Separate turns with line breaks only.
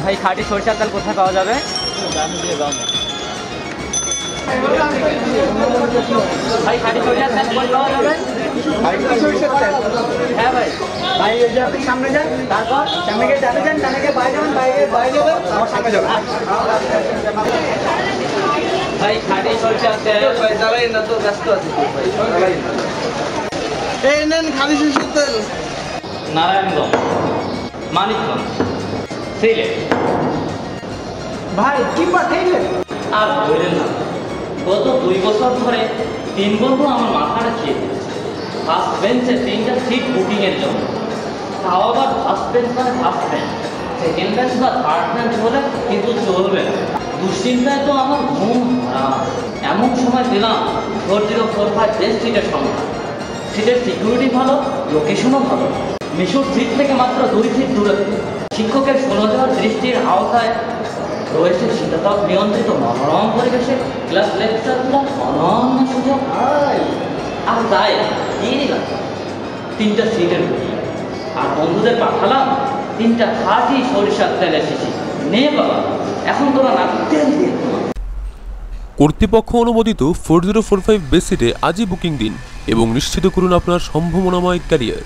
ভাই খাঁটি সরিষার তেল কোথায় পাওয়া যাবে? ভাই খাঁটি সরিষার তেল কোথায় পাওয়া যাবে? হ্যাঁ ভাই। ভাই এই যে আপনি সামনে যান, তারপর সামনে গিয়ে ডানে যান, ডানে গিয়ে বাইরে যাবেন, বাইরে যাবেন, আমার সামনে যাবেন। ভাই খাঁটি সরিষার তেল ভাই জ্বালাই না তো, ব্যস্ত আছি ভাই।
এই নেন খাঁটি সরিষার তেল।
নারায়ণগঞ্জ, মানিকগঞ্জ, সিলেট।
ভাই কি পাঠাইলেন?
আর বললেন না, গত 2 বছর ধরে 3 বন্ধু আমার মাথাটা খেয়ে দিয়েছে। ফার্স্ট বেঞ্চে 3টা সিট বুকিংয়ের জন্য, তাও আবার ফার্স্ট বেঞ্চ মানে ফার্স্ট বেঞ্চ, সেকেন্ড বেঞ্চ বা থার্ড বেঞ্চ হলে কিন্তু চলবে না। দুশ্চিন্তায় তো আমার ঘুম হারাম। এমন সময় দিলাম 4045 বেস্ট সিটের সংখ্যা। সিটের সিকিউরিটি ভালো, লোকেশনও ভালো, মিশুর সিট থেকে মাত্র 2 ফিট দূরে। শিক্ষকের 16 দৃষ্টির আওতায় রয়েছে শীতাতপ নিয়ন্ত্রিত মনোরম পরিবেশে ক্লাস লেকচারগুলো অনন্য সুযোগ। আর তাই দিয়ে দিলাম 3টা সিটের বুকিং, আর বন্ধুদের পাঠালাম 3টা খাঁটি সরিষার তেলের শিশি। নে বাবা, এখন তোরা না তেল দিয়ে।
কর্তৃপক্ষ অনুমোদিত 4045 বেস সিটে আজই বুকিং দিন এবং নিশ্চিত করুন আপনার সম্ভাবনাময় ক্যারিয়ার।